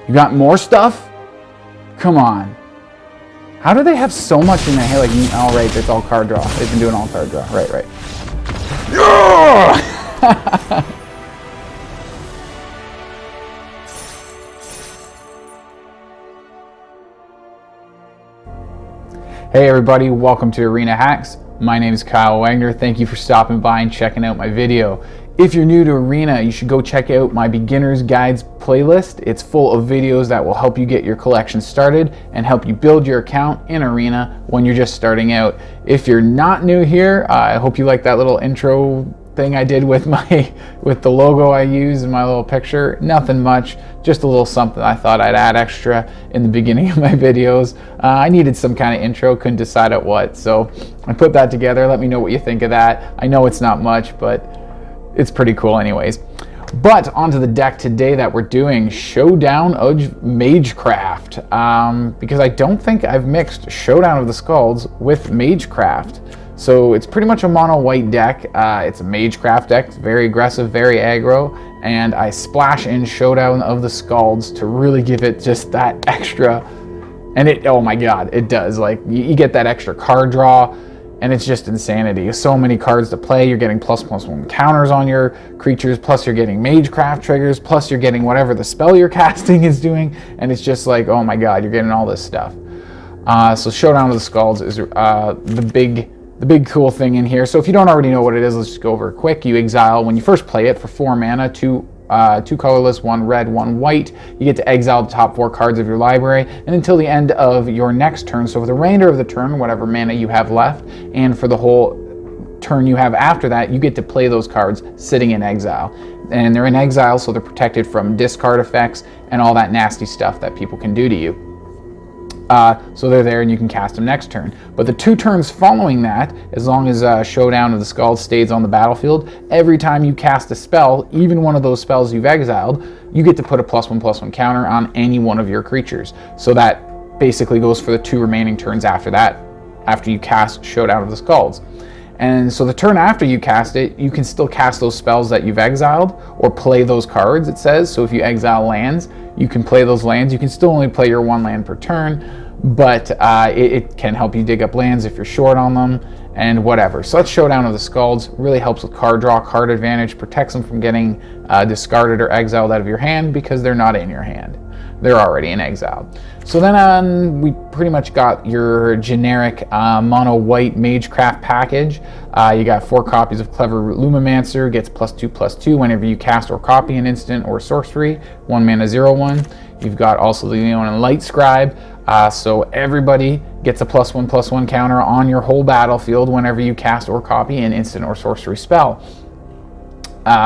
You got more stuff? Come on. How do they have so much in their hand? Like, oh, right, it's all card draw. They've been doing all card draw. Right, right. Hey everybody, welcome to Arena Hacks. My name is Kyle Wagner. Thank you for stopping by and checking out my video. If you're new to Arena, you should go check out my Beginner's Guides playlist. It's full of videos that will help you get your collection started and help you build your account in Arena when you're just starting out. If you're not new here, I hope you like that little intro thing I did with the logo I use in my little picture. Nothing much, just a little something I thought I'd add extra in the beginning of my videos. I needed some kind of intro, couldn't decide at what, so I put that together. Let me know what you think of that. I know it's not much, but it's pretty cool anyways. But onto the deck today that we're doing, Showdown of Magecraft, because I don't think I've mixed Showdown of the Skalds with Magecraft. So it's pretty much a mono white deck. It's a Magecraft deck. It's very aggressive, very aggro, and I splash in Showdown of the Skalds to really give it just that extra. And it, oh my god, it does. Like, you get that extra card draw, and it's just insanity. So many cards to play. You're getting ++1 counters on your creatures, plus you're getting Magecraft triggers, plus you're getting whatever the spell you're casting is doing, and it's just like, oh my god, you're getting all this stuff. So Showdown of the Skalds is the big cool thing in here. So if you don't already know what it is, let's just go over it quick. You exile, when you first play it, for 4 mana, 2 colorless, 1 red, 1 white. You get to exile the top 4 cards of your library, and until the end of your next turn, so for the remainder of the turn, whatever mana you have left, and for the whole turn you have after that, you get to play those cards sitting in exile. And they're in exile, so they're protected from discard effects and all that nasty stuff that people can do to you. So they're there and you can cast them next turn. But the 2 turns following that, as long as Showdown of the Skalds stays on the battlefield, every time you cast a spell, even one of those spells you've exiled, you get to put a +1/+1 counter on any one of your creatures. So that basically goes for the 2 remaining turns after that, after you cast Showdown of the Skalds. And so the turn after you cast it, you can still cast those spells that you've exiled, or play those cards, it says. So if you exile lands, you can play those lands. You can still only play your 1 land per turn, but it can help you dig up lands if you're short on them, and whatever. So that's Showdown of the Skalds. Really helps with card draw, card advantage, protects them from getting discarded or exiled out of your hand because they're not in your hand. They're already in exile. So then we pretty much got your generic mono white Magecraft package. You got 4 copies of Clever Lumimancer, gets +2/+2 whenever you cast or copy an instant or sorcery, 1 mana 0/1. You've got also the Leonin Lightscribe, so everybody gets a +1/+1 counter on your whole battlefield whenever you cast or copy an instant or sorcery spell.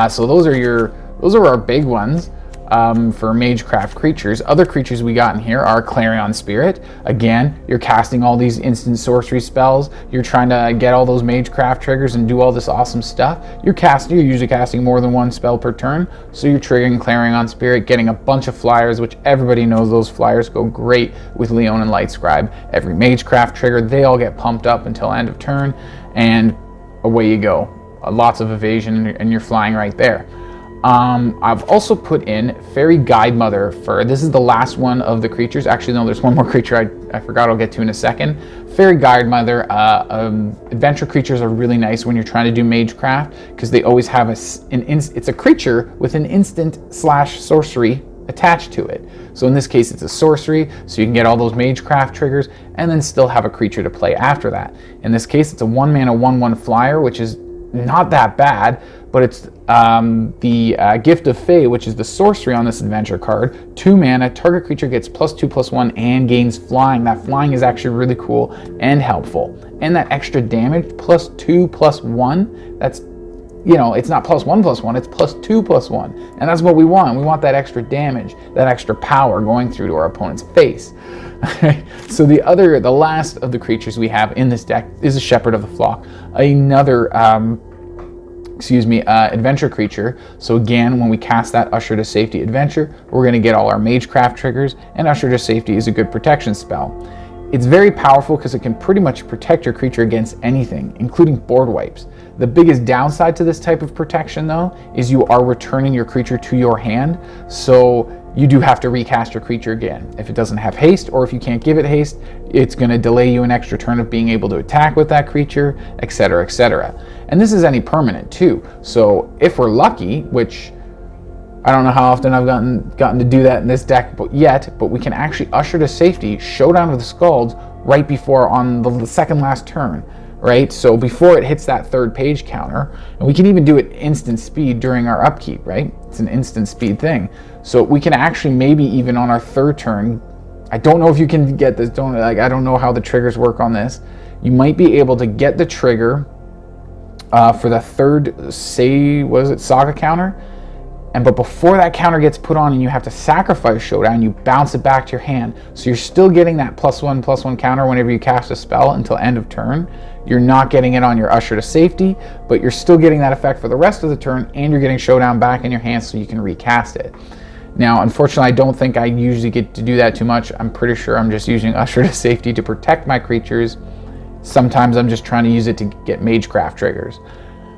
So those are our big ones. For Magecraft creatures. Other creatures we got in here are Clarion Spirit. Again, you're casting all these instant sorcery spells. You're trying to get all those Magecraft triggers and do all this awesome stuff. You're usually casting more than 1 spell per turn, so you're triggering Clarion Spirit, getting a bunch of flyers, which everybody knows those flyers go great with Leonin Lightscribe. Every Magecraft trigger, they all get pumped up until end of turn, and away you go. Lots of evasion, and you're flying right there. I've also put in Faerie Guidemother for, this is the last one of the creatures. Actually, no, there's one more creature I forgot I'll get to in a second. Faerie Guidemother, adventure creatures are really nice when you're trying to do Magecraft, because they always have it's a creature with an instant/sorcery attached to it. So in this case, it's a sorcery, so you can get all those Magecraft triggers and then still have a creature to play after that. In this case, it's a 1 mana 1/1 flyer, which is not that bad, but it's the Gift of Fae, which is the sorcery on this adventure card. 2 mana, target creature gets +2/+1 and gains flying. That flying is actually really cool and helpful. And that extra damage, +2/+1, that's, you know, it's not +1/+1, it's +2/+1. And that's what we want. We want that extra damage, that extra power going through to our opponent's face. So the last of the creatures we have in this deck is a Shepherd of the Flock, another adventure creature. So again, when we cast that Usher to Safety adventure, we're going to get all our Magecraft triggers, and Usher to Safety is a good protection spell. It's very powerful because it can pretty much protect your creature against anything, including board wipes. The biggest downside to this type of protection, though, is you are returning your creature to your hand, so you do have to recast your creature again. If it doesn't have haste, or if you can't give it haste, it's going to delay you an extra turn of being able to attack with that creature, etc., etc. And this is any permanent, too. So if we're lucky, which I don't know how often I've gotten to do that in this deck but we can actually usher to safety Showdown of the Skalds right before on the second last turn, right? So before it hits that third page counter, and we can even do it instant speed during our upkeep, right? It's an instant speed thing. So we can actually maybe even on our third turn, I don't know if you can get this, I don't know how the triggers work on this. You might be able to get the trigger for the third, Saga counter, but before that counter gets put on and you have to sacrifice Showdown, you bounce it back to your hand. So you're still getting that +1/+1 counter whenever you cast a spell until end of turn. You're not getting it on your Usher to Safety, but you're still getting that effect for the rest of the turn, and you're getting Showdown back in your hand so you can recast it. Now, unfortunately, I don't think I usually get to do that too much. I'm pretty sure I'm just using Usher to Safety to protect my creatures. Sometimes I'm just trying to use it to get Magecraft triggers.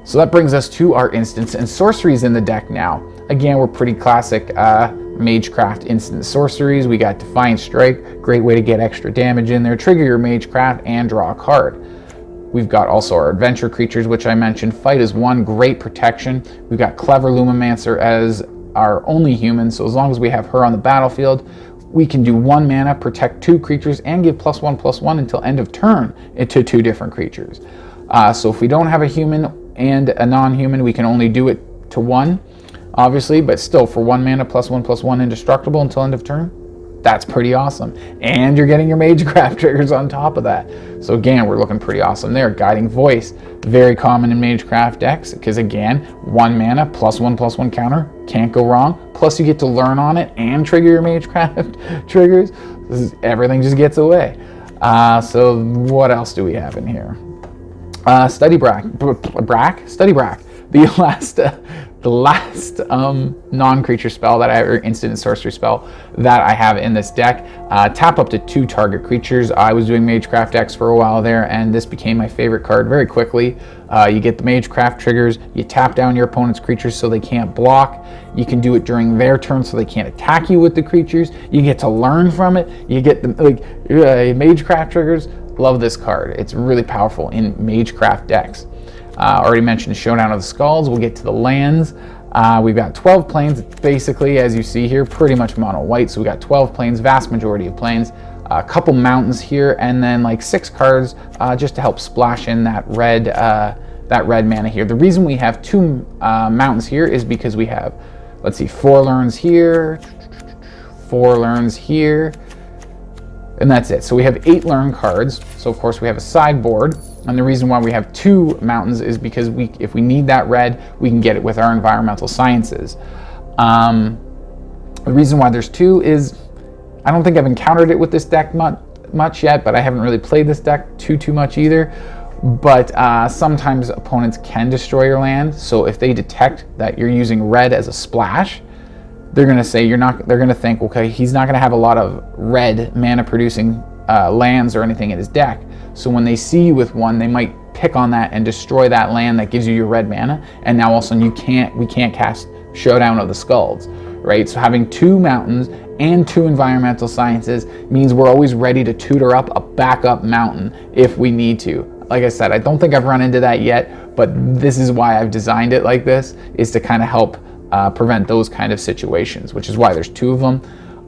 So that brings us to our instants and sorceries in the deck now. Again, we're pretty classic Magecraft instant sorceries. We got Defiant Strike, great way to get extra damage in there, trigger your Magecraft, and draw a card. We've got also our adventure creatures, which I mentioned. Fight is one, great protection. We've got Clever Lumimancer as our only human, so as long as we have her on the battlefield, we can do 1 mana, protect 2 creatures, and give +1/+1 until end of turn to 2 different creatures. So if we don't have a human and a non-human, we can only do it to 1, obviously, but still for 1 mana, +1/+1 indestructible until end of turn, that's pretty awesome. And you're getting your Magecraft triggers on top of that. So again, we're looking pretty awesome there. Guiding Voice, very common in Magecraft decks, because again, 1 mana, +1/+1 counter, can't go wrong. Plus you get to learn on it and trigger your Magecraft triggers. Everything just gets away. So what else do we have in here? Study Brack. The last non-creature spell or instant and sorcery spell that I have in this deck. Tap up to 2 target creatures. I was doing Magecraft decks for a while there, and this became my favorite card very quickly. You get the Magecraft triggers, you tap down your opponent's creatures so they can't block. You can do it during their turn so they can't attack you with the creatures. You get to learn from it. You get the Magecraft triggers. Love this card. It's really powerful in Magecraft decks. Already mentioned Showdown of the Skalds. We'll get to the lands. We've got 12 planes, basically, as you see here, pretty much mono white. So we got 12 planes, vast majority of planes, a couple mountains here, and then like 6 cards just to help splash in that red mana here. The reason we have 2 mountains here is because we have, let's see, 4 learns here, 4 learns here, and that's it. So we have 8 learn cards. So of course we have a sideboard. And the reason why we have 2 mountains is because if we need that red, we can get it with our environmental sciences. The reason why there's 2 is I don't think I've encountered it with this deck much yet, but I haven't really played this deck too much either. But sometimes opponents can destroy your land. So if they detect that you're using red as a splash, they're going to say they're going to think, okay, he's not going to have a lot of red mana producing lands or anything in his deck. So when they see you with 1, they might pick on that and destroy that land that gives you your red mana. And now all of a sudden we can't cast Showdown of the Skalds, right? So having 2 mountains and 2 environmental sciences means we're always ready to tutor up a backup mountain if we need to. Like I said, I don't think I've run into that yet, but this is why I've designed it like this, is to kind of help prevent those kind of situations, which is why there's 2 of them.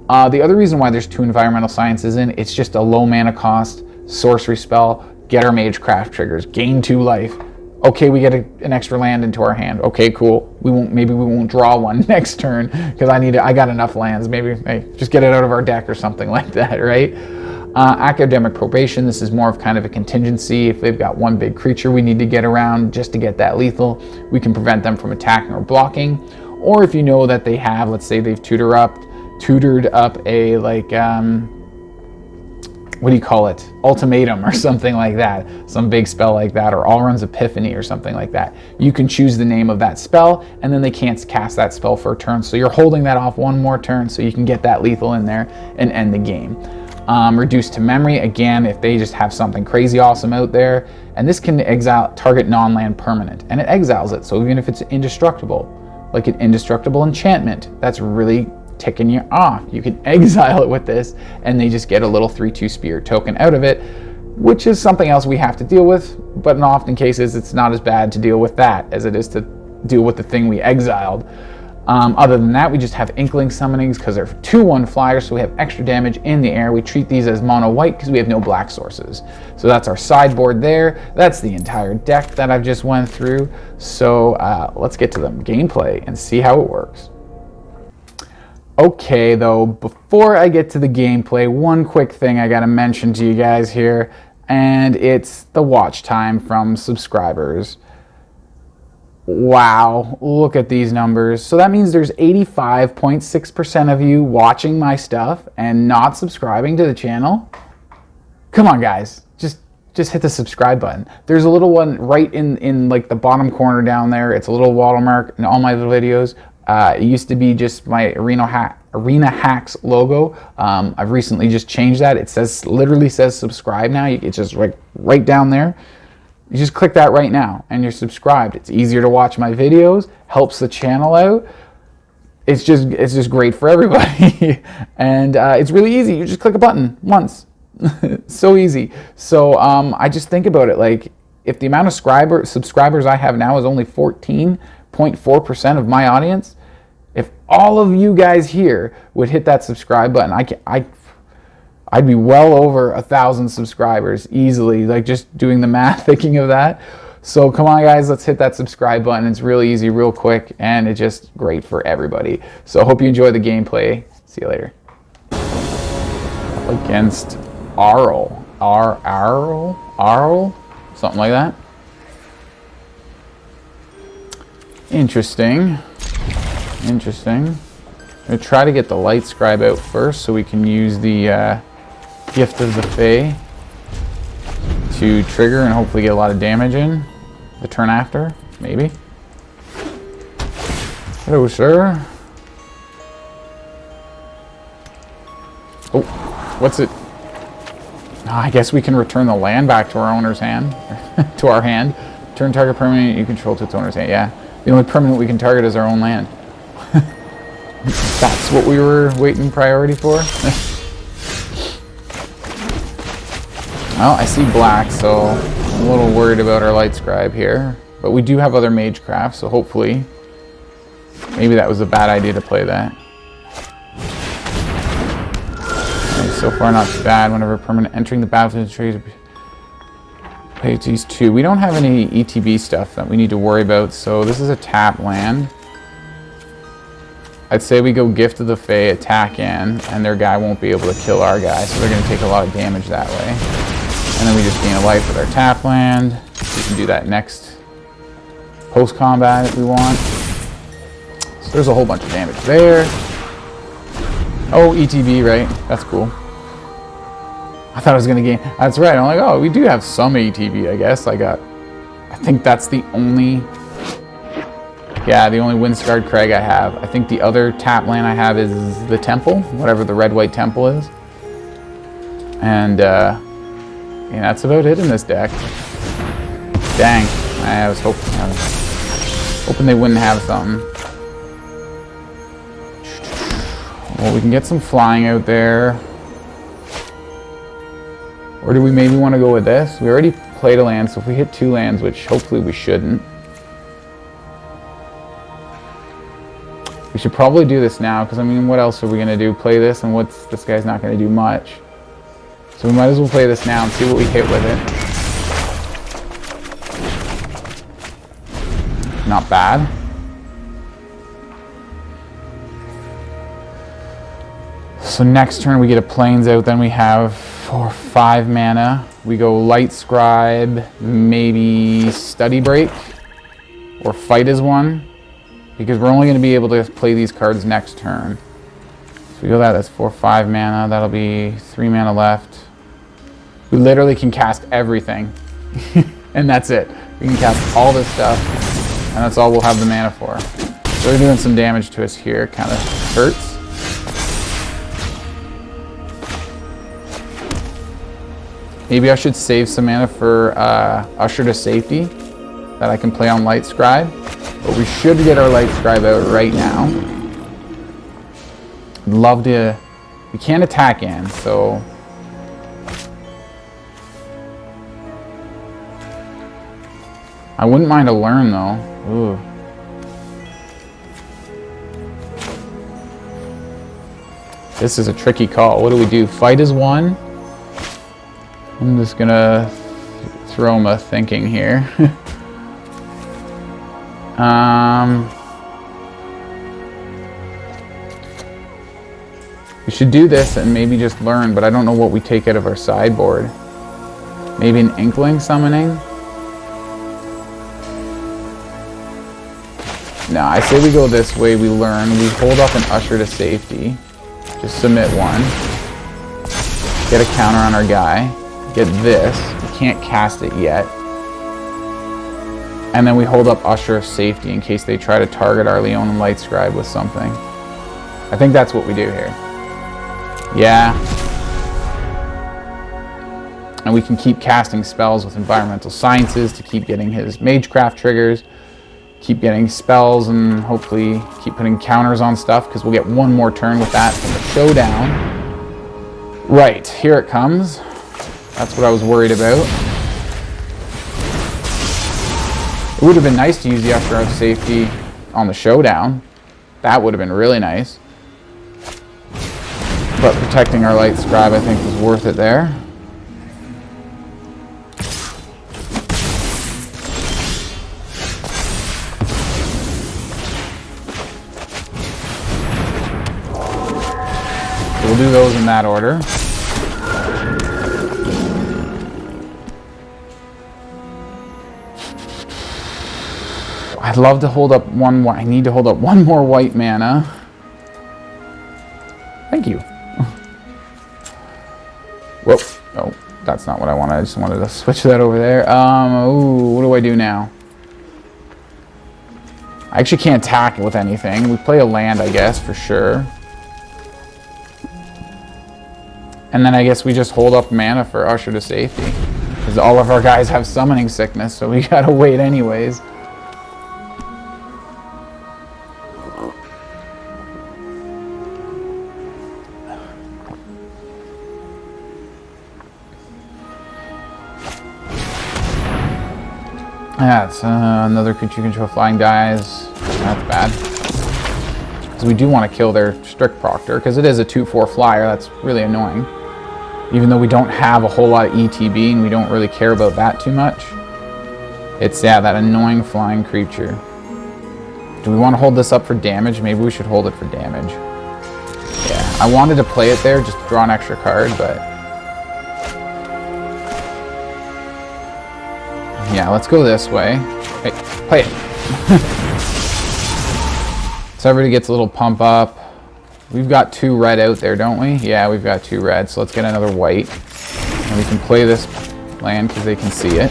The other reason why there's 2 environmental sciences in, it's just a low mana cost sorcery spell, get our Magecraft triggers, gain 2 life. Okay, we get an extra land into our hand. Okay, cool. Maybe we won't draw 1 next turn because I got enough lands. Maybe just get it out of our deck or something like that, right? Academic Probation, this is more of kind of a contingency. If they've got 1 big creature we need to get around just to get that lethal, we can prevent them from attacking or blocking. Or if you know that they have, let's say they've tutored up a what do you call it? Ultimatum or something like that. Some big spell like that, or Alrund's Epiphany or something like that. You can choose the name of that spell, and then they can't cast that spell for a turn. So you're holding that off 1 more turn so you can get that lethal in there and end the game. Reduced to memory, again, if they just have something crazy awesome out there. And this can exile target non-land permanent, and it exiles it. So even if it's indestructible, like an indestructible enchantment, that's really ticking you off. You can exile it with this, and they just get a little 3/2 spirit token out of it, which is something else we have to deal with. But in often cases, it's not as bad to deal with that as it is to deal with the thing we exiled. Other than that, we just have Inkling Summonings because they're 2/1 flyers, so we have extra damage in the air. We treat these as mono white because we have no black sources. So that's our sideboard there. That's the entire deck that I've just went through. So let's get to the gameplay and see how it works. Okay, though, before I get to the gameplay, one quick thing I gotta mention to you guys here, and it's the watch time from subscribers. Wow, look at these numbers. So that means there's 85.6% of you watching my stuff and not subscribing to the channel. Come on, guys, just hit the subscribe button. There's a little one right in like the bottom corner down there. It's a little watermark in all my videos. It used to be just my Arena Hacks logo. I've recently just changed that. It literally says subscribe now. It's just like right down there. You just click that right now and you're subscribed. It's easier to watch my videos, helps the channel out. It's just great for everybody. And it's really easy. You just click a button once. So easy. So I just think about it, like if the amount of subscribers I have now is only 14.4% of my audience, if all of you guys here would hit that subscribe button, I'd be well over 1,000 subscribers easily, like just doing the math, thinking of that. So come on, guys, let's hit that subscribe button. It's really easy, real quick, and it's just great for everybody. So I hope you enjoy the gameplay. See you later. Against Arl. Arl? Something like that. Interesting. I'm going to try to get the Lightscribe out first so we can use the Gift of the Fae to trigger and hopefully get a lot of damage in the turn after, maybe. Hello, sir. Oh, what's it? Oh, I guess we can return the land back to our owner's hand, to our hand. Turn target permanent you control to its owner's hand. Yeah, the only permanent we can target is our own land. That's what we were waiting priority for. Well, I see black, so I'm a little worried about our Lightscribe here. But we do have other Magecraft, so hopefully, maybe that was a bad idea to play that. Okay, so far not too bad. Whenever permanent entering the battlefield trades, play these two. We don't have any ETB stuff that we need to worry about, so this is a tap land. I'd say we go Gift of the Fae, attack in, and their guy won't be able to kill our guy, so they're going to take a lot of damage that way. And then we just gain a life with our tap land. We can do that next post-combat if we want. So there's a whole bunch of damage there. Oh, ETB, right? That's cool. I thought I was going to gain... That's right. I'm like, oh, we do have some ETB, I guess. I think that's the only... Yeah, the only Wind-Scarred Crag I have. I think the other tap land I have is the Temple, whatever the red-white Temple is. And, yeah, that's about it in this deck. Dang, I was hoping they wouldn't have something. Well, we can get some flying out there. Or do we maybe want to go with this? We already played a land, so if we hit 2 lands, which hopefully we shouldn't, we should probably do this now, because I mean, what else are we going to do? Play this, and this guy's not going to do much. So we might as well play this now and see what we hit with it. Not bad. So next turn we get a Plains out, then we have 5 mana. We go Lightscribe, maybe Study Break, or Fight as one. Because we're only going to be able to play these cards next turn. So we go that's 4/5 mana. That'll be 3 mana left. We literally can cast everything. And that's it. We can cast all this stuff. And that's all we'll have the mana for. So they're doing some damage to us here. Kind of hurts. Maybe I should save some mana for Usher to Safety that I can play on Lightscribe. But we should get our Lightscribe out right now. I'd love to... We can't attack in, so... I wouldn't mind a Learn, though. Ooh. This is a tricky call. What do we do? Fight is one. I'm just gonna throw him a thinking here. We should do this and maybe just Learn, but I don't know what we take out of our sideboard. Maybe an Inkling summoning? No, I say we go this way, we Learn, we hold up an Usher to Safety. Just submit one. Get a counter on our guy. Get this. We can't cast it yet. And then we hold up Usher of Safety in case they try to target our Leonin Lightscribe with something. I think that's what we do here. Yeah. And we can keep casting spells with Environmental Sciences to keep getting his Magecraft triggers. Keep getting spells and hopefully keep putting counters on stuff because we'll get one more turn with that from the Showdown. Right, here it comes. That's what I was worried about. It would have been nice to use the Usher of Safety on the Showdown. That would have been really nice. But protecting our Lightscribe I think was worth it there. We'll do those in that order. I'd love to hold up one more. I need to hold up one more white mana. Thank you. Whoop. Oh, that's not what I wanted. I just wanted to switch that over there. Ooh, what do I do now? I actually can't attack with anything. We play a land, I guess, for sure. And then I guess we just hold up mana for Usher to Safety. Because all of our guys have summoning sickness, so we gotta wait anyways. Yeah, it's another creature you control flying dies. That's bad. Because we do want to kill their Strict Proctor, because it is a 2/4 flyer. That's really annoying. Even though we don't have a whole lot of ETB and we don't really care about that too much. It's, yeah, that annoying flying creature. Do we want to hold this up for damage? Maybe we should hold it for damage. Yeah, I wanted to play it there, just to draw an extra card, but... yeah, let's go this way. Hey, play it. So everybody gets a little pump up. We've got 2 red out there, don't we? Yeah, we've got 2 red, so let's get another white. And we can play this land because they can see it.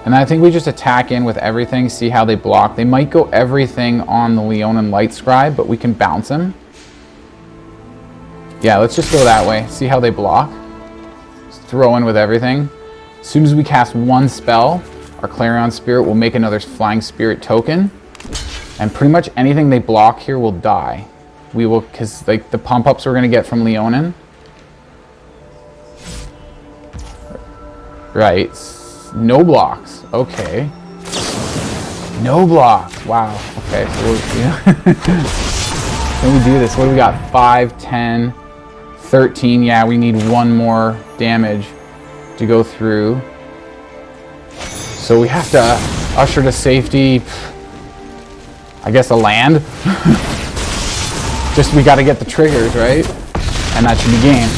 And I think we just attack in with everything, see how they block. They might go everything on the Leonin Lightscribe, but we can bounce him. Yeah, let's just go that way. See how they block. Just throw in with everything. As soon as we cast one spell, our Clarion Spirit will make another Flying Spirit token. And pretty much anything they block here will die. We will, because like the pump-ups we're going to get from Leonin. Right. No blocks. Okay. No blocks. Wow. Okay, so we'll, yeah. Can we do this? What do we got? 5, 10, 13. Yeah, we need one more damage to go through. So we have to Usher to Safety. I guess a land. Just we got to get the triggers, right? And that should be game.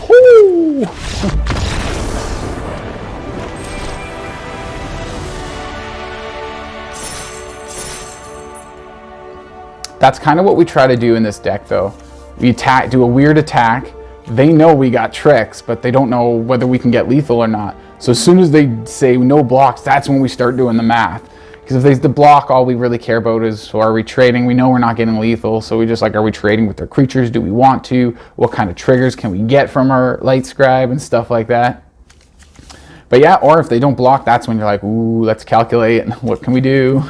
Woo! That's kind of what we try to do in this deck, though. We attack, do a weird attack. They know we got tricks, but they don't know whether we can get lethal or not. So as soon as they say no blocks, that's when we start doing the math. Because if they block, all we really care about is, so are we trading? We know we're not getting lethal, so we just like, are we trading with their creatures? Do we want to? What kind of triggers can we get from our Lightscribe and stuff like that? But yeah, or if they don't block, that's when you're like, ooh, let's calculate. What can we do?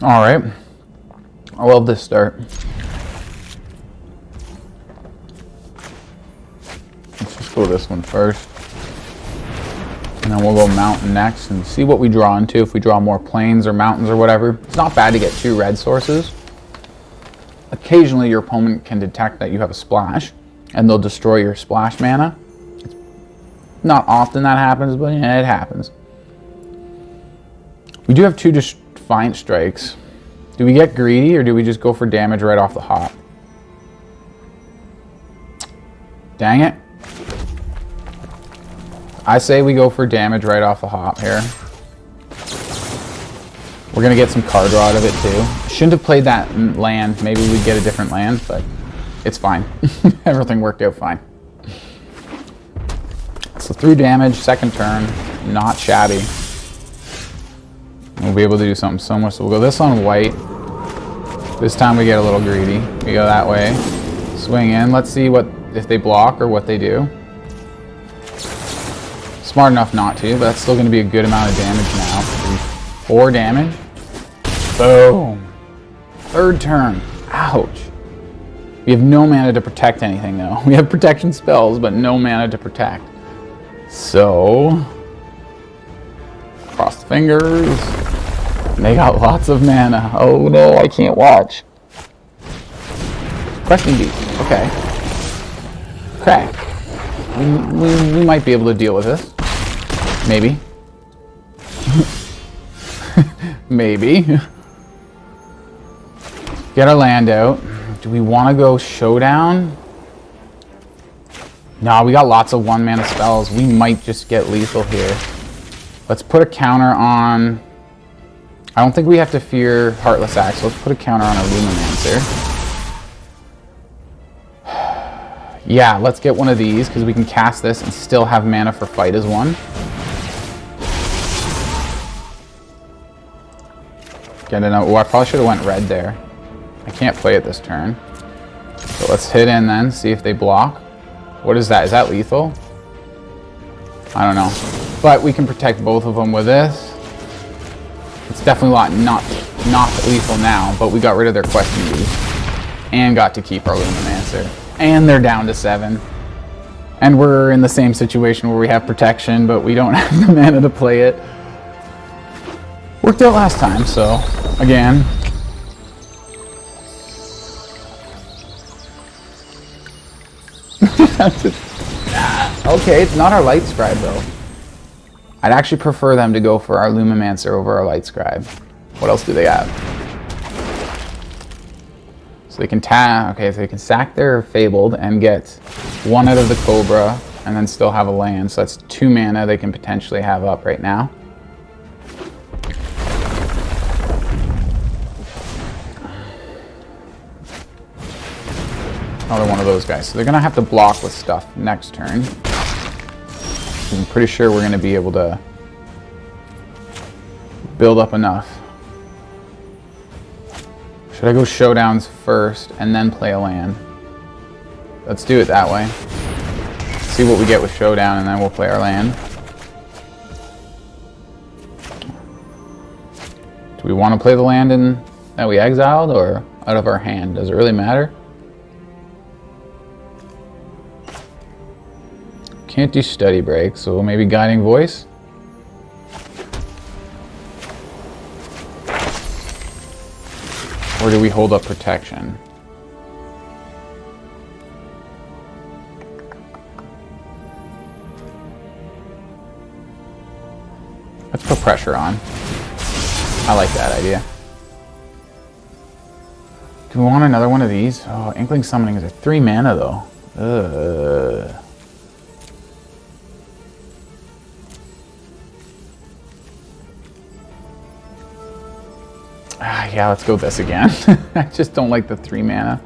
All right. I love this start. Let's just go this one first. And then we'll go mountain next and see what we draw into, if we draw more plains or mountains or whatever. It's not bad to get 2 red sources. Occasionally your opponent can detect that you have a splash and they'll destroy your splash mana. It's not often that happens, but yeah, it happens. We do have 2 Defiant Strikes. Do we get greedy or do we just go for damage right off the hop? Dang it. I say we go for damage right off the hop here. We're going to get some card draw out of it too. Shouldn't have played that land. Maybe we'd get a different land, but it's fine. Everything worked out fine. So 3 damage, second turn. Not shabby. We'll be able to do something similar. So we'll go this on white. This time we get a little greedy. We go that way. Swing in. Let's see what if they block or what they do. Smart enough not to, but that's still going to be a good amount of damage now. 4 damage. Boom. Third turn. Ouch. We have no mana to protect anything though. We have protection spells, but no mana to protect. So, cross the fingers. They got lots of mana. Oh no, I can't watch. Question B. Okay. Crag. We might be able to deal with this. Maybe. Maybe. Get our land out. Do we want to go Showdown? No, we got lots of 1 mana spells. We might just get lethal here. Let's put a counter on... I don't think we have to fear Heartless Axe. Let's put a counter on our Lumimancer. Yeah, let's get one of these because we can cast this and still have mana for fight as 1. Oh, I probably should have went red there. I can't play it this turn. So let's hit in then, see if they block. What is that? Is that lethal? I don't know. But we can protect both of them with this. It's definitely not lethal now, but we got rid of their question boost. And got to keep our Lumimancer. And they're down to 7. And we're in the same situation where we have protection, but we don't have the mana to play it. Worked out last time, so again. Okay, it's not our Lightscribe though. I'd actually prefer them to go for our Lumimancer over our Lightscribe. What else do they have? So they can okay, so they can sack their Fabled and get 1 out of the Cobra and then still have a land. So that's 2 mana they can potentially have up right now. Another one of those guys. So they're going to have to block with stuff next turn. I'm pretty sure we're going to be able to build up enough. Should I go Showdowns first and then play a land? Let's do it that way. See what we get with Showdown and then we'll play our land. Do we want to play the land that we exiled or out of our hand? Does it really matter? Can't do Study Break, so maybe Guiding Voice. Or do we hold up protection? Let's put pressure on. I like that idea. Do we want another one of these? Oh, Inkling Summoning is a 3 mana though. Ugh. Yeah, let's go this again. I just don't like the 3 mana.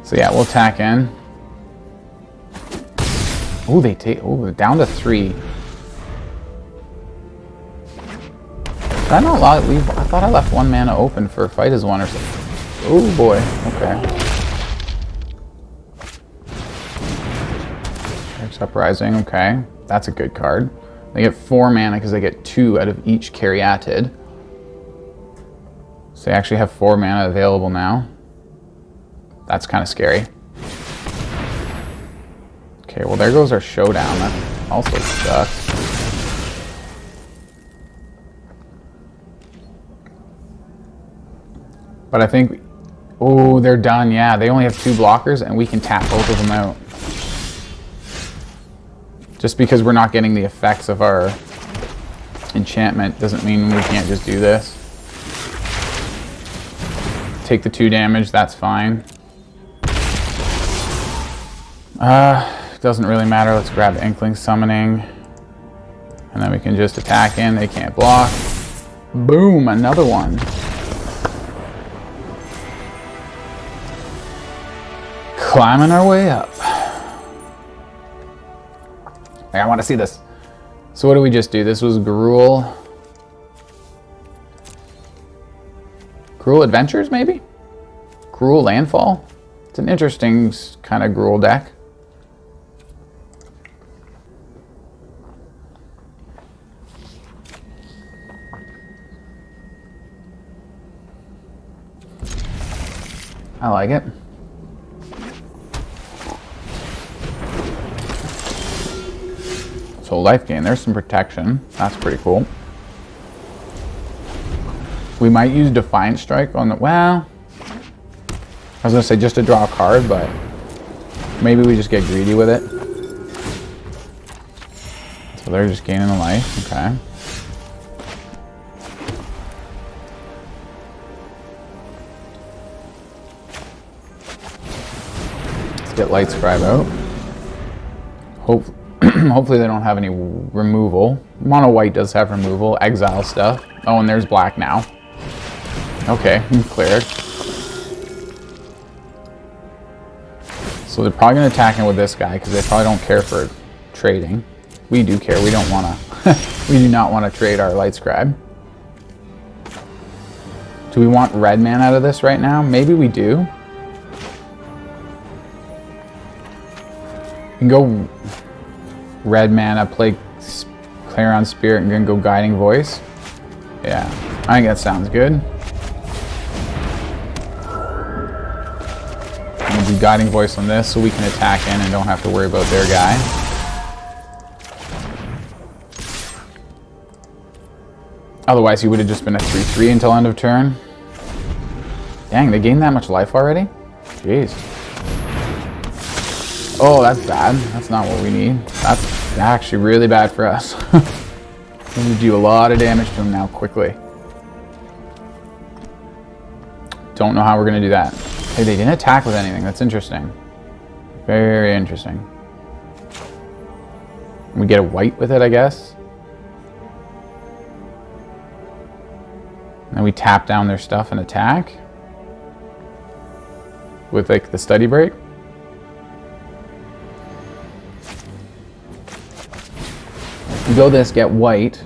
So yeah, we'll attack in. Oh, they take. Oh, down to 3. Did I not leave? I thought I left 1 mana open for Fight as 1 or something. Oh boy, okay. Uprising, okay. That's a good card. They get 4 mana because they get 2 out of each Caryatid. So they actually have 4 mana available now. That's kind of scary. Okay, well there goes our Showdown. That also sucks. But I think... Oh, they're done, yeah. They only have 2 blockers and we can tap both of them out. Just because we're not getting the effects of our enchantment doesn't mean we can't just do this. Take the 2 damage, that's fine. Doesn't really matter. Let's grab Inkling Summoning. And then we can just attack in. They can't block. Boom, another one. Climbing our way up. I want to see this. So what did we just do? This was Gruul. Gruul Adventures, maybe? Gruul Landfall? It's an interesting kind of Gruul deck. I like it. So life gain, there's some protection. That's pretty cool. We might use Defiant Strike on the, well, I was gonna say just to draw a card, but maybe we just get greedy with it. So they're just gaining a life, okay. Let's get Lightscribe out. Hopefully they don't have any removal. Mono white does have removal. Exile stuff. Oh, and there's black now. Okay, cleared. So they're probably going to attack in with this guy because they probably don't care for trading. We do care. We don't want to. We do not want to trade our Lightscribe. Do we want red man out of this right now? Maybe we do. We can go red mana, play Clarion Spirit, and then go Guiding Voice. Yeah, I think that sounds good. I'm gonna do Guiding Voice on this so we can attack in and don't have to worry about their guy. Otherwise, he would have just been a 3/3 until end of turn. Dang, they gained that much life already? Jeez. Oh, that's bad. That's not what we need. That's actually really bad for us. We need to do a lot of damage to him now, quickly. Don't know how we're going to do that. Hey, they didn't attack with anything. That's interesting. Very interesting. We get a white with it, I guess. And then we tap down their stuff and attack. With, like, the Study Break. We go this, get white,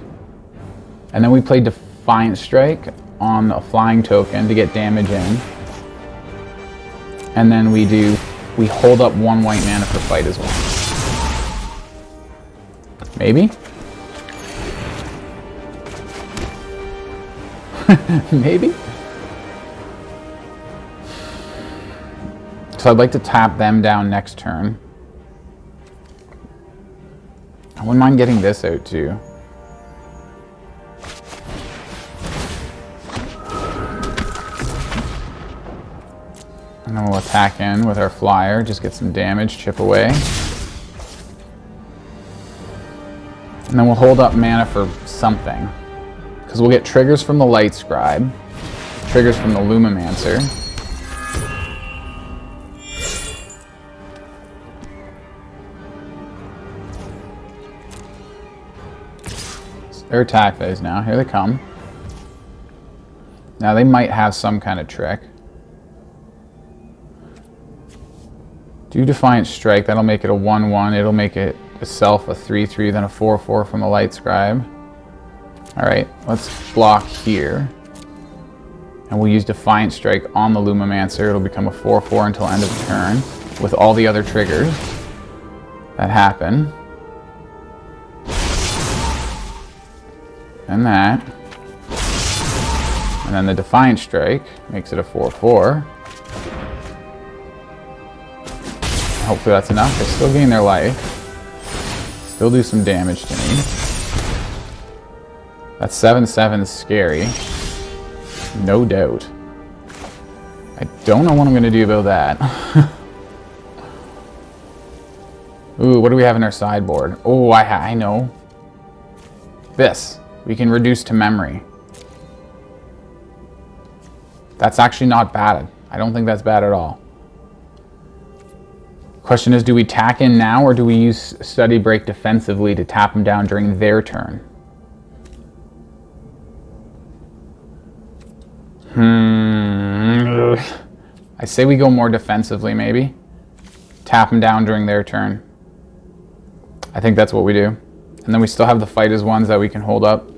and then we play Defiant Strike on a flying token to get damage in. And then we hold up 1 white mana for Fight as well. Maybe? Maybe? So I'd like to tap them down next turn. I wouldn't mind getting this out too. And then we'll attack in with our flyer, just get some damage, chip away. And then we'll hold up mana for something. Because we'll get triggers from the Lightscribe, triggers from the Lumimancer. Their attack phase now. Here they come. Now they might have some kind of trick. Do Defiant Strike. That'll make it a 1/1. It'll make it itself a 3/3, then a 4/4 from the Lightscribe. Alright, let's block here. And we'll use Defiant Strike on the Lumimancer. It'll become a 4/4 until end of turn with all the other triggers that happen. And that. And then the Defiant Strike makes it a 4/4. Hopefully that's enough. They still gain their life. Still do some damage to me. That 7/7 is scary. No doubt. I don't know what I'm going to do about that. Ooh, what do we have in our sideboard? Oh, I know. This. We can reduce to memory. That's actually not bad. I don't think that's bad at all. Question is, do we tack in now or do we use Study Break defensively to tap them down during their turn? I say we go more defensively, maybe. Tap them down during their turn. I think that's what we do. And then we still have the fight as ones that we can hold up.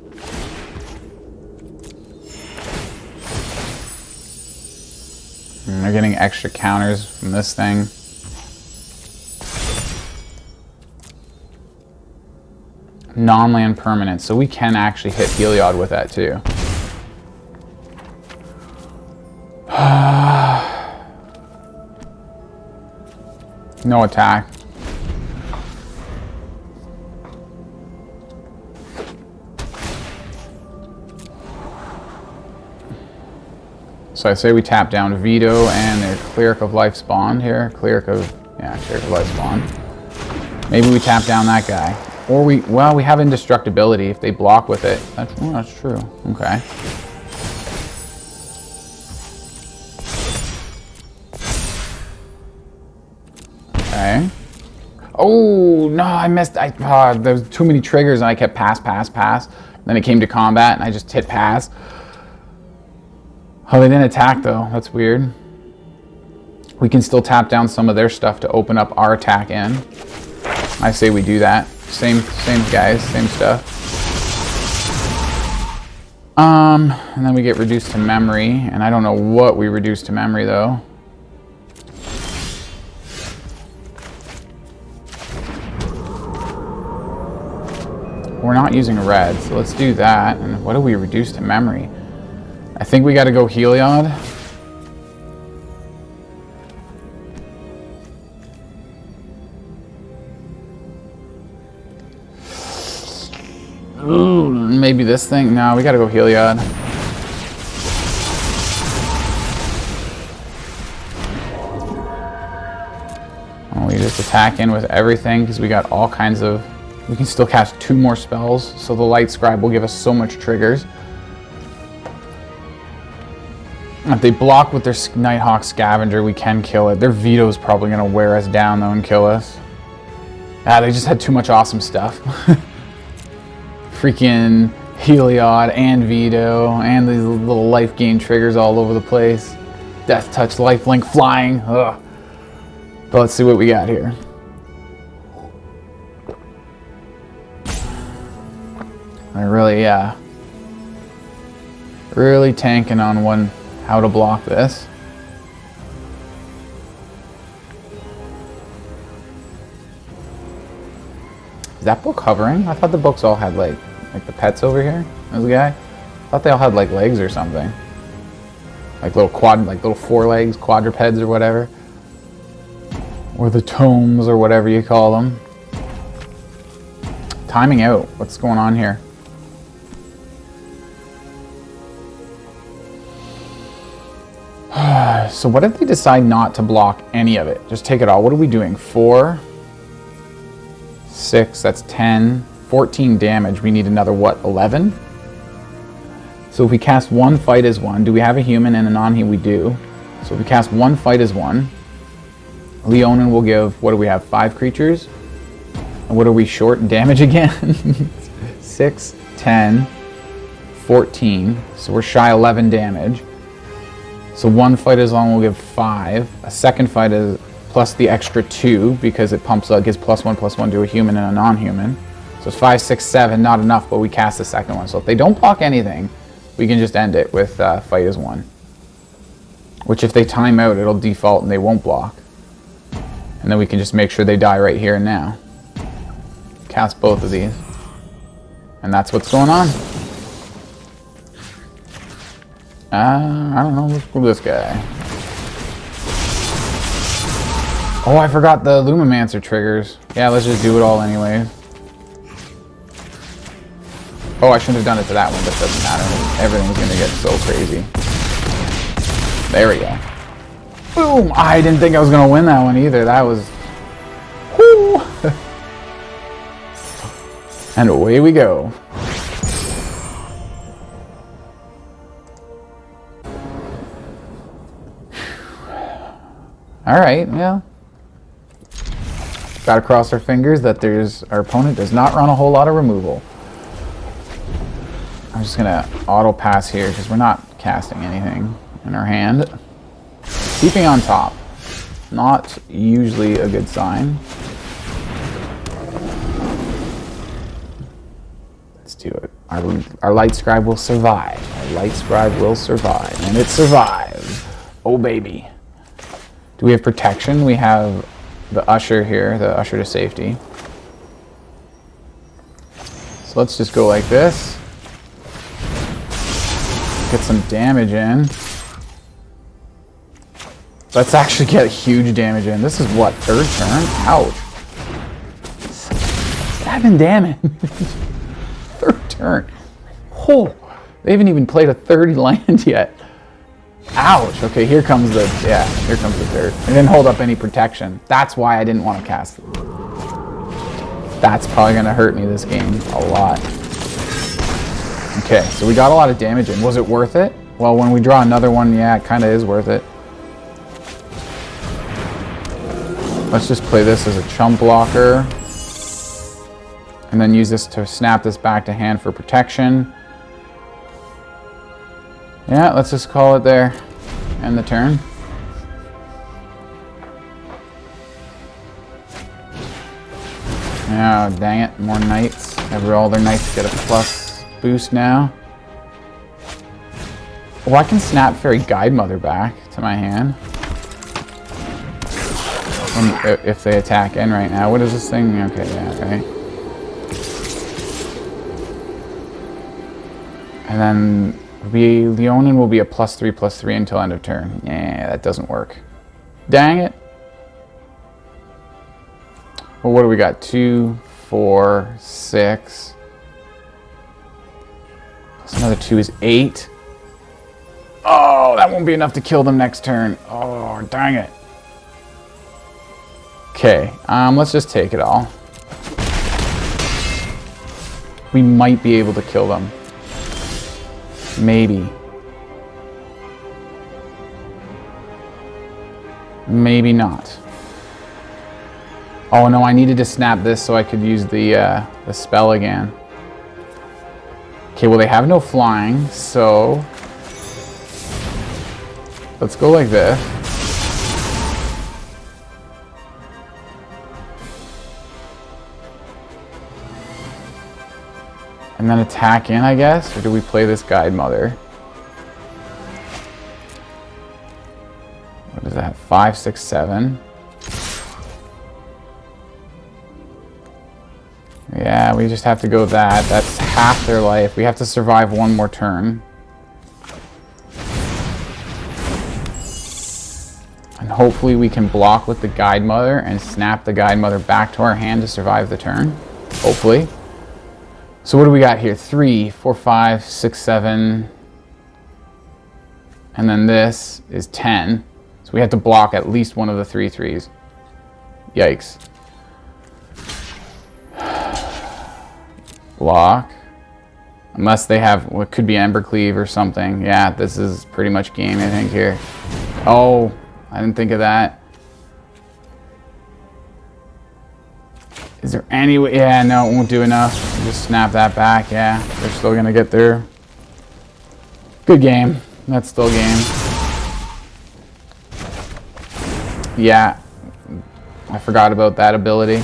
And they're getting extra counters from this thing. Non-land permanent, so we can actually hit Heliod with that too. No attack. So I say we tap down Veto and their Cleric of Life spawn here. Cleric of Life spawn. Maybe we tap down that guy. Or we have indestructibility if they block with it. That's true. Okay. Okay. Oh, no, I missed. There was too many triggers and I kept pass. Then it came to combat and I just hit pass. Oh, they didn't attack though. That's weird. We can still tap down some of their stuff to open up our attack in. I say we do that. Same guys, same stuff. And then we get reduced to memory, and I don't know what we reduce to memory though. We're not using red, so let's do that. And what do we reduce to memory? I think we got to go Heliod. Ooh, maybe this thing? No, we gotta go Heliod. Oh, we just attack in with everything because we got all kinds of... We can still cast 2 more spells, so the Lightscribe will give us so much triggers. If they block with their Nighthawk Scavenger, we can kill it. Their Veto is probably gonna wear us down though and kill us. Ah, they just had too much awesome stuff. Freaking Heliod and Veto and these little life gain triggers all over the place. Death Touch, Lifelink, Flying. Ugh. But let's see what we got here. I really tanking on how to block this. Is that book hovering? I thought the books all had like the pets over here. There's a guy. I thought they all had like legs or something. Like little forelegs, quadrupeds or whatever. Or the tomes or whatever you call them. Timing out. What's going on here? So what if they decide not to block any of it? Just take it all. What are we doing? 4, 6, that's 10, 14 damage. We need another, what, 11? So if we cast 1 fight as 1, do we have a human and a non-human? We do. So if we cast 1 fight as 1, Leonin will give, what do we have, 5 creatures? And what are we short in damage again? 6, 10, 14. So we're shy 11 damage. So 1 fight as long will give 5. A second fight is plus the extra 2 because it pumps up, gives +1/+1 to a human and a non-human. So it's 5, 6, 7, not enough, but we cast the second one. So if they don't block anything, we can just end it with fight as 1. Which if they time out, it'll default and they won't block. And then we can just make sure they die right here and now. Cast both of these. And that's what's going on. I don't know, let's go this guy. Oh, I forgot the Lumimancer triggers. Yeah, let's just do it all anyways. Oh, I shouldn't have done it to that one, but it doesn't matter. Everything's gonna get so crazy. There we go. Boom! I didn't think I was gonna win that one either. That was... Whoo! And away we go. Alright, yeah. Gotta cross our fingers that our opponent does not run a whole lot of removal. I'm just gonna auto pass here because we're not casting anything in our hand. Keeping on top. Not usually a good sign. Let's do it. Our Lightscribe will survive. Our Lightscribe will survive. And it survived. Oh baby. Do we have protection? We have the Usher here, the Usher to safety. So let's just go like this. Get some damage in. Let's actually get huge damage in. This is what, 3rd turn? Ouch. 7 damage. 3rd turn. Oh, they haven't even played a 30 land yet. Ouch. Okay, here comes the 3rd. It didn't hold up any protection. That's why I didn't want to cast it. That's probably going to hurt me this game a lot. Okay, so we got a lot of damage in. Was it worth it? Well, when we draw another one, yeah, it kind of is worth it. Let's just play this as a chump blocker. And then use this to snap this back to hand for protection. Yeah, let's just call it there. End the turn. Oh, dang it. More knights. All their knights get a plus boost now. Oh, I can snap Faerie Guidemother back to my hand. If they attack in right now. What is this thing? Okay, yeah, okay. And then Leonin will be a +3/+3 until end of turn. Yeah, that doesn't work. Dang it. Well, what do we got? 2, 4, 6. Plus another 2 is 8. Oh, that won't be enough to kill them next turn. Oh, dang it. Okay, let's just take it all. We might be able to kill them. Maybe. Maybe not. Oh no, I needed to snap this so I could use the spell again. Okay, well they have no flying, so let's go like this. And then attack in, I guess? Or do we play this Guidemother? What is that? 5, 6, 7. Yeah, we just have to go that. That's half their life. We have to survive one more turn. And hopefully we can block with the Guidemother and snap the Guidemother back to our hand to survive the turn. Hopefully. So what do we got here? 3, 4, 5, 6, 7. And then this is 10. So we have to block at least one of the 3 3s. Yikes. Block. Unless they have what could be Embercleave or something. Yeah, this is pretty much game, I think, here. Oh, I didn't think of that. Is there any way? Yeah, no, it won't do enough. Just snap that back. Yeah, they're still going to get there. Good game. That's still game. Yeah, I forgot about that ability.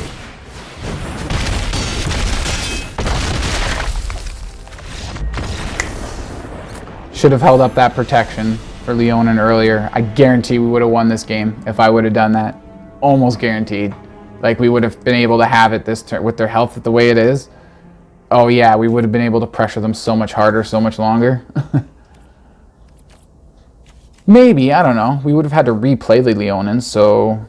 Should have held up that protection for Leonin earlier. I guarantee we would have won this game if I would have done that. Almost guaranteed. Like, we would have been able to have it this turn with their health the way it is. Oh yeah, we would have been able to pressure them so much harder, so much longer. Maybe, I don't know. We would have had to replay the Leonin, so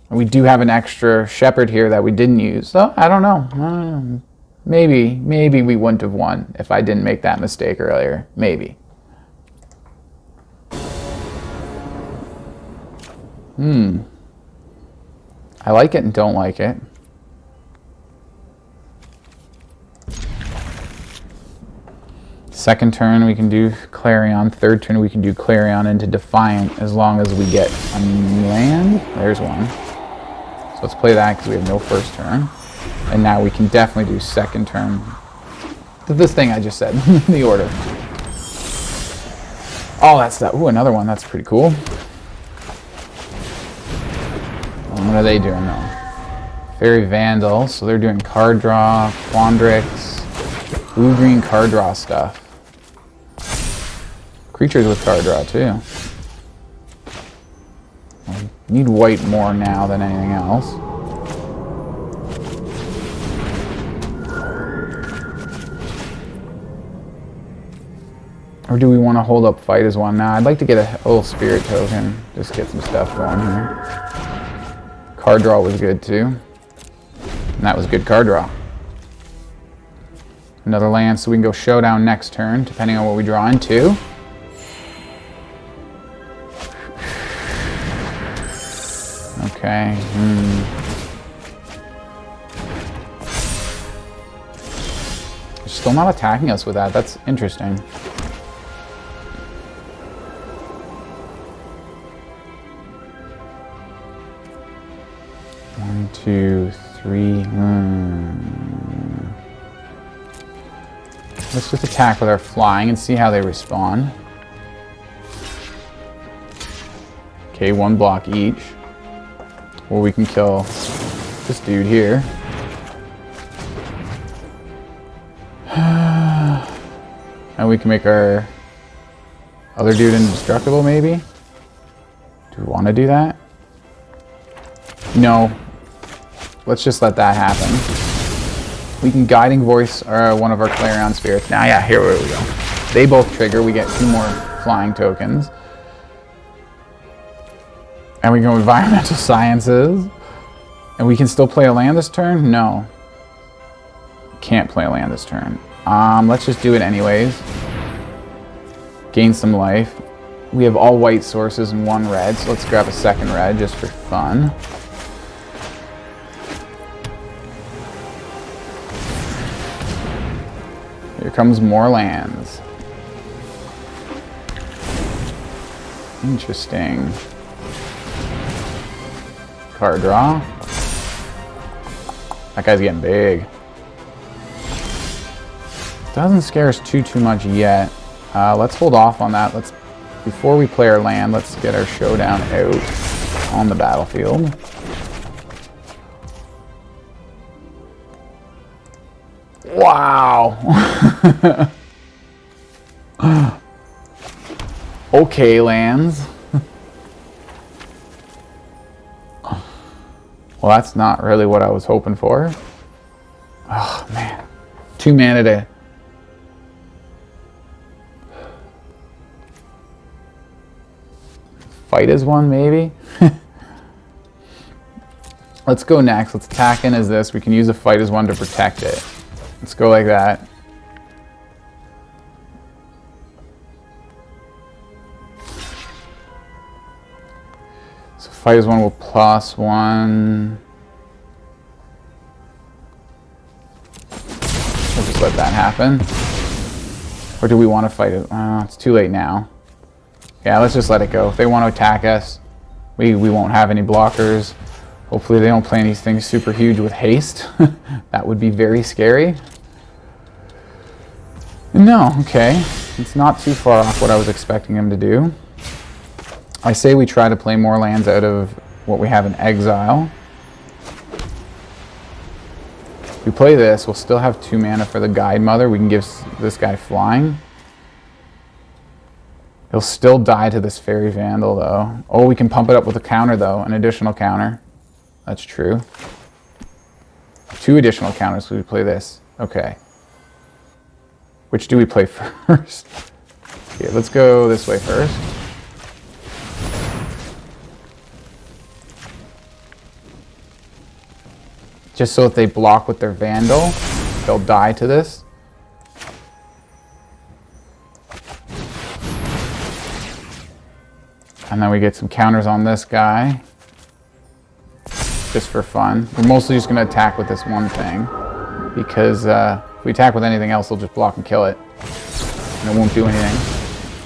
we do have an extra Shepherd here that we didn't use. So I don't know. Maybe we wouldn't have won if I didn't make that mistake earlier. Maybe. I like it and don't like it. Second turn we can do Clarion. Third turn we can do Clarion into Defiant as long as we get a land. There's one. So let's play that because we have no first turn. And now we can definitely do second turn. This thing I just said, the order. Oh, that's that. Ooh, another one. That's pretty cool. What are they doing though? Fairy Vandal. So they're doing card draw, Quandrix, blue-green card draw stuff. Creatures with card draw too. I need white more now than anything else. Or do we want to hold up fight as one? Nah, I'd like to get a little spirit token. Just get some stuff going here. Card draw was good too. And that was good card draw. Another land, so we can go Showdown next turn, depending on what we draw into. Okay. They're still not attacking us with that. That's interesting. One, two, three. Let's just attack with our flying and see how they respond. Okay, one block each. Or we can kill this dude here. And we can make our other dude indestructible, maybe? Do we want to do that? No. Let's just let that happen. We can Guiding Voice one of our Clarion Spirits. Now, yeah, here we go. They both trigger. We get 2 more flying tokens. And we go Environmental Sciences. And we can still play a land this turn? No. Can't play a land this turn. Let's just do it anyways. Gain some life. We have all white sources and 1 red, so let's grab a second red just for fun. Here comes more lands. Interesting. Card draw. That guy's getting big. Doesn't scare us too much yet. Let's hold off on that. Before we play our land, let's get our Showdown out on the battlefield. Wow. Okay, lands. Well, that's not really what I was hoping for. Oh, man. 2 mana to... fight as one, maybe? Let's go next. Let's attack in as this. We can use a fight as one to protect it. Let's go like that. So fight as one will +1. We'll just let that happen. Or do we want to fight it? It's too late now. Yeah, let's just let it go. If they want to attack us, we won't have any blockers. Hopefully they don't play anything super huge with haste. That would be very scary. No, okay. It's not too far off what I was expecting him to do. I say we try to play more lands out of what we have in exile. If we play this, we'll still have 2 mana for the Guidemother. We can give this guy flying. He'll still die to this Fairy Vandal, though. Oh, we can pump it up with a counter, though. An additional counter. That's true. 2 additional counters. So we play this. Okay. Which do we play first? Okay, let's go this way first. Just so if they block with their Vandal, they'll die to this. And then we get some counters on this guy. Just for fun. We're mostly just going to attack with this one thing. Because if we attack with anything else, they'll just block and kill it. And it won't do anything.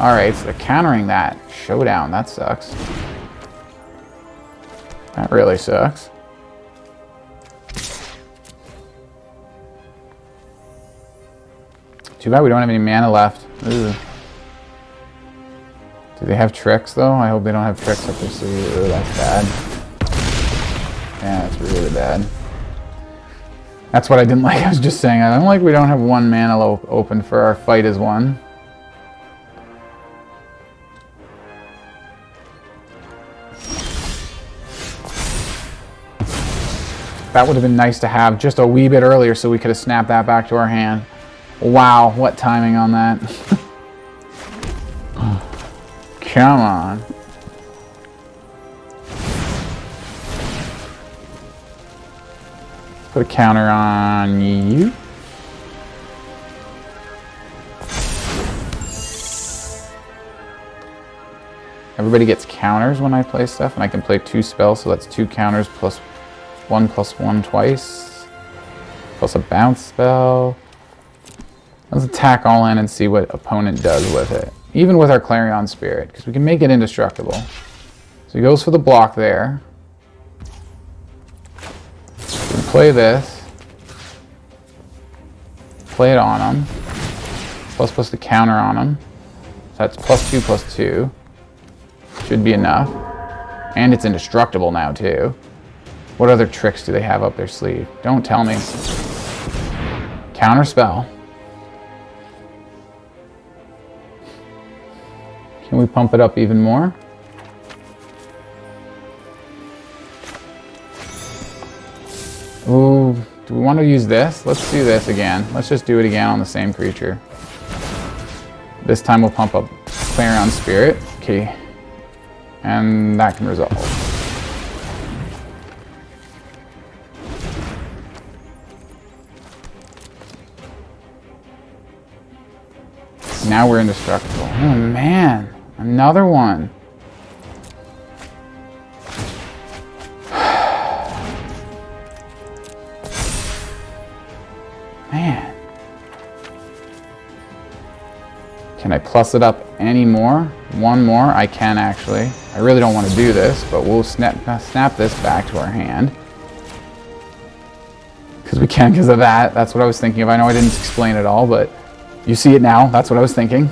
Alright, so they're countering that. Showdown, that sucks. That really sucks. Too bad we don't have any mana left. Ugh. Do they have tricks, though? I hope they don't have tricks up their sleeve. Ugh, that's bad. Yeah, that's really bad. That's what I didn't like. I was just saying, I don't like we don't have 1 mana open for our fight as 1. That would have been nice to have just a wee bit earlier so we could have snapped that back to our hand. Wow, what timing on that. Come on. Put a counter on you. Everybody gets counters when I play stuff, and I can play 2 spells, so that's 2 counters plus 1/1 twice. Plus a bounce spell. Let's attack all in and see what opponent does with it. Even with our Clarion Spirit, because we can make it indestructible. So he goes for the block there. We can play this. Play it on him. Plus the counter on him. So that's +2/+2. Should be enough. And it's indestructible now too. What other tricks do they have up their sleeve? Don't tell me. Counter spell. Can we pump it up even more? Ooh, do we want to use this? Let's do this again. Let's just do it again on the same creature. This time we'll pump up Clarion Spirit. Okay. And that can resolve. Now we're indestructible. Oh man, another one. Man. Can I plus it up any more? One more? I can actually. I really don't want to do this, but we'll snap this back to our hand. Because we can because of that. That's what I was thinking of. I know I didn't explain it all, but you see it now. That's what I was thinking.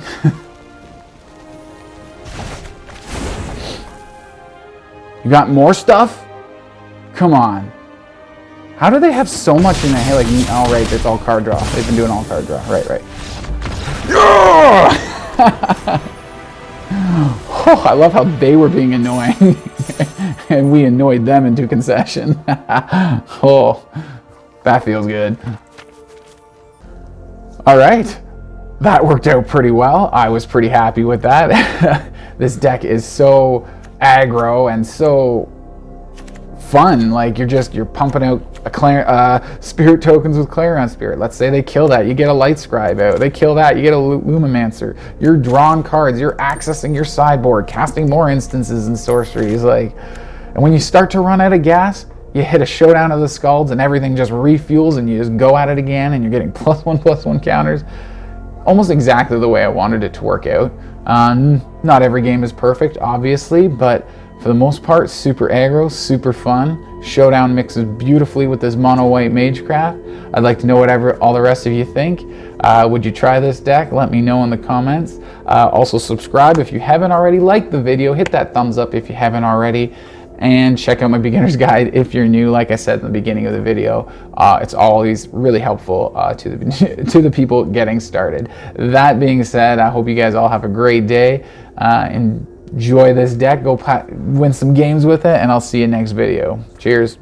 You got more stuff? Come on. How do they have so much in their hand? Like, oh, right, it's all card draw. They've been doing all card draw. Right. Oh, I love how they were being annoying. And we annoyed them into concession. Oh, that feels good. All right. That worked out pretty well. I was pretty happy with that. This deck is so aggro and so fun. Like you're pumping out spirit tokens with Clarion Spirit. Let's say they kill that, you get a Lightscribe out. They kill that, you get a Lumimancer. You're drawing cards, you're accessing your sideboard, casting more instances and sorceries. And when you start to run out of gas, you hit a Showdown of the Skalds and everything just refuels and you just go at it again and you're getting +1/+1 counters. Almost exactly the way I wanted it to work out. Not every game is perfect, obviously, but for the most part, super aggro, super fun. Showdown mixes beautifully with this mono white Magecraft. I'd like to know whatever all the rest of you think. Would you try this deck? Let me know in the comments. Also subscribe if you haven't already. Like the video, hit that thumbs up if you haven't already. and check out my beginner's guide if you're new. Like I said in the beginning of the video, it's always really helpful to the people getting started. That being said, I hope you guys all have a great day. Enjoy this deck, go win some games with it, and I'll see you next video. Cheers.